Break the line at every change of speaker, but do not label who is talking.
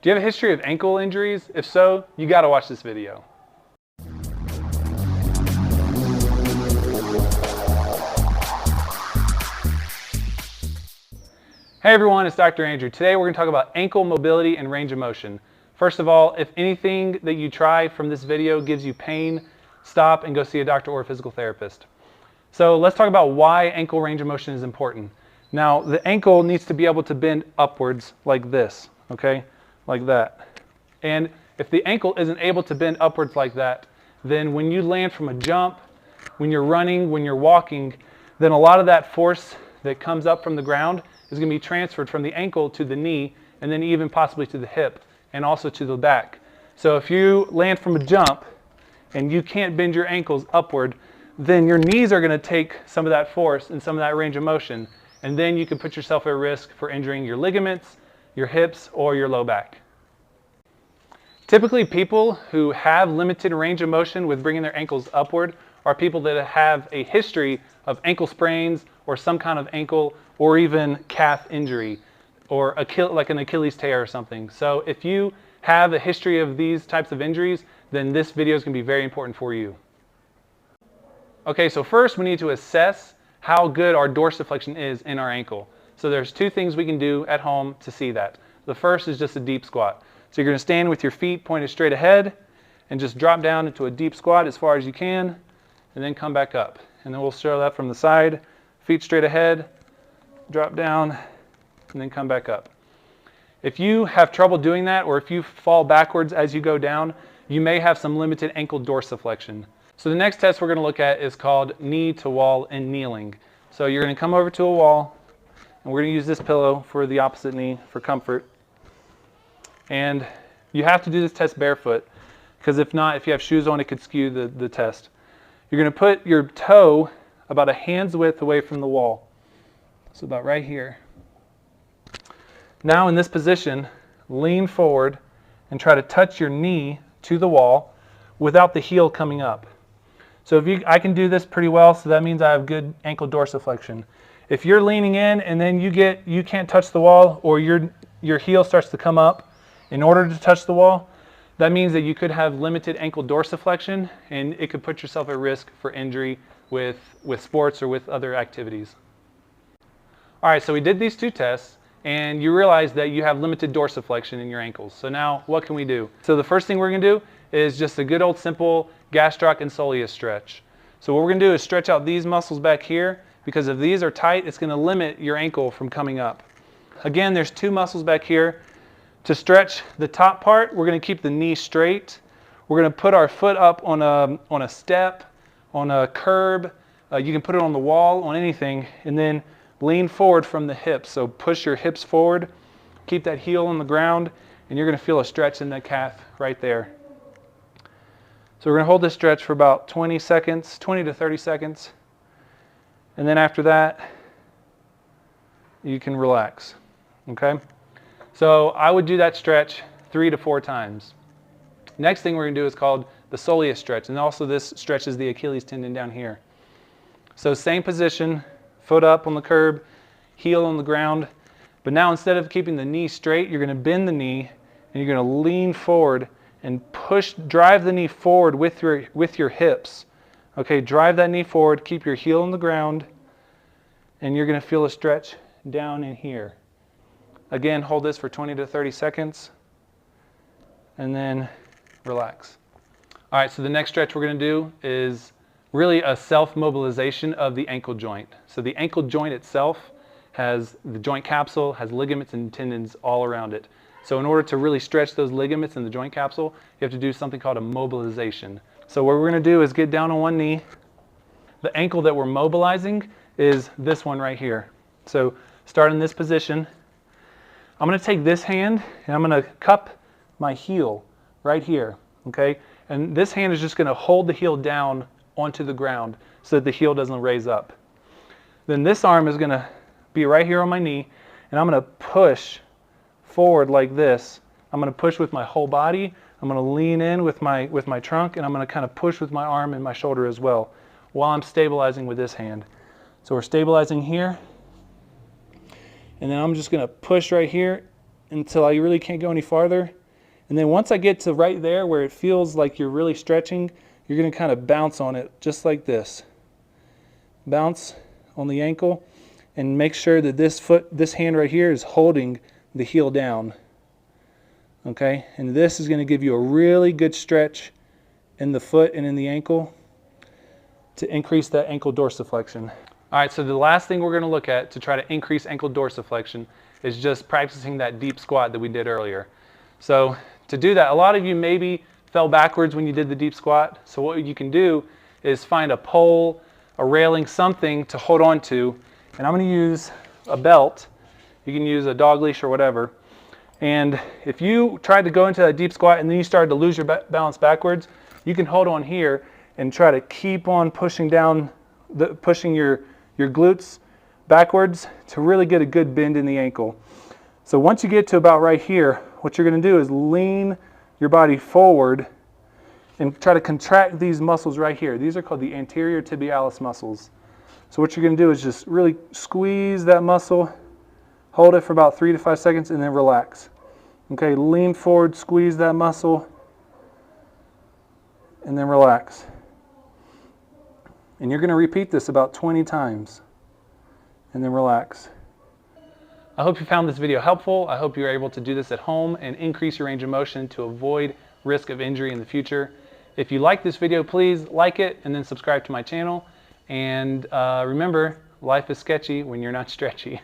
Do you have a history of ankle injuries? If so, you got to watch this video. Hey everyone, it's Dr. Andrew. Today we're going to talk about ankle mobility and range of motion. First of all, if anything that you try from this video gives you pain, stop and go see a doctor or a physical therapist. So let's talk about why ankle range of motion is important. Now, the ankle needs to be able to bend upwards like this, okay? Like that. And if the ankle isn't able to bend upwards like that, then when you land from a jump, when you're running, when you're walking, then a lot of that force that comes up from the ground is going to be transferred from the ankle to the knee, and then even possibly to the hip, and also to the back. So if you land from a jump and you can't bend your ankles upward, then your knees are going to take some of that force and some of that range of motion, and then you can put yourself at risk for injuring your ligaments, your hips, or your low back. Typically, people who have limited range of motion with bringing their ankles upward are people that have a history of ankle sprains or some kind of ankle or even calf injury or like an Achilles tear or something. So if you have a history of these types of injuries, then this video is going to be very important for you. Okay, so first we need to assess how good our dorsiflexion is in our ankle. So there's two things we can do at home to see that. The first is just a deep squat. So you're going to stand with your feet pointed straight ahead and just drop down into a deep squat as far as you can, and then come back up. And then we'll show that from the side. Feet straight ahead, drop down, and then come back up. If you have trouble doing that, or if you fall backwards as you go down, you may have some limited ankle dorsiflexion. So the next test we're going to look at is called knee to wall and kneeling. So you're going to come over to a wall, and we're going to use this pillow for the opposite knee for comfort. And you have to do this test barefoot, because if not, if you have shoes on, it could skew the test. You're going to put your toe about a hand's width away from the wall. So about right here. Now in this position, lean forward and try to touch your knee to the wall without the heel coming up. So I can do this pretty well, so that means I have good ankle dorsiflexion. If you're leaning in and then you can't touch the wall, or your heel starts to come up in order to touch the wall, that means that you could have limited ankle dorsiflexion, and it could put yourself at risk for injury with sports or with other activities. All right, so we did these two tests, and you realize that you have limited dorsiflexion in your ankles. So now what can we do? So the first thing we're going to do is just a good old simple gastroc and soleus stretch. So what we're going to do is stretch out these muscles back here, because if these are tight, it's going to limit your ankle from coming up. Again, there's two muscles back here. To stretch the top part, we're going to keep the knee straight. We're going to put our foot up on a step, on a curb. You can put it on the wall, on anything, and then lean forward from the hips. So push your hips forward, keep that heel on the ground, and you're going to feel a stretch in the calf right there. So we're going to hold this stretch for about 20 seconds, 20 to 30 seconds. And then after that, you can relax, okay? So I would do that stretch 3 to 4 times. Next thing we're going to do is called the soleus stretch, and also this stretches the Achilles tendon down here. So same position, foot up on the curb, heel on the ground, but now instead of keeping the knee straight, you're going to bend the knee, and you're going to lean forward and drive the knee forward with your hips. Okay, drive that knee forward, keep your heel on the ground, and you're going to feel a stretch down in here. Again, hold this for 20 to 30 seconds, and then relax. All right, so the next stretch we're going to do is really a self-mobilization of the ankle joint. So the ankle joint itself has the joint capsule, has ligaments and tendons all around it. So in order to really stretch those ligaments in the joint capsule, you have to do something called a mobilization. So what we're going to do is get down on one knee. The ankle that we're mobilizing is this one right here. So start in this position. I'm going to take this hand and I'm going to cup my heel right here, okay? And this hand is just going to hold the heel down onto the ground so that the heel doesn't raise up. Then this arm is going to be right here on my knee, and I'm going to push forward like this. I'm going to push with my whole body. I'm going to lean in with my trunk, and I'm going to kind of push with my arm and my shoulder as well while I'm stabilizing with this hand. So we're stabilizing here, and then I'm just going to push right here until I really can't go any farther. And then once I get to right there where it feels like you're really stretching, you're going to kind of bounce on it just like this. Bounce on the ankle and make sure that this hand right here is holding the heel down. Okay, and this is going to give you a really good stretch in the foot and in the ankle to increase that ankle dorsiflexion. All right, so the last thing we're going to look at to try to increase ankle dorsiflexion is just practicing that deep squat that we did earlier. So to do that, a lot of you maybe fell backwards when you did the deep squat. So what you can do is find a pole, a railing, something to hold on to. And I'm going to use a belt. You can use a dog leash or whatever. And if you tried to go into that deep squat and then you started to lose your balance backwards, you can hold on here and try to keep on pushing down, pushing your glutes backwards to really get a good bend in the ankle. So once you get to about right here, what you're going to do is lean your body forward and try to contract these muscles right here. These are called the anterior tibialis muscles. So what you're going to do is just really squeeze that muscle, hold it for about 3 to 5 seconds, and then relax. Okay, lean forward, squeeze that muscle, and then relax. And you're going to repeat this about 20 times, and then relax. I hope you found this video helpful. I hope you're able to do this at home and increase your range of motion to avoid risk of injury in the future. If you like this video, please like it and then subscribe to my channel. And remember, life is sketchy when you're not stretchy.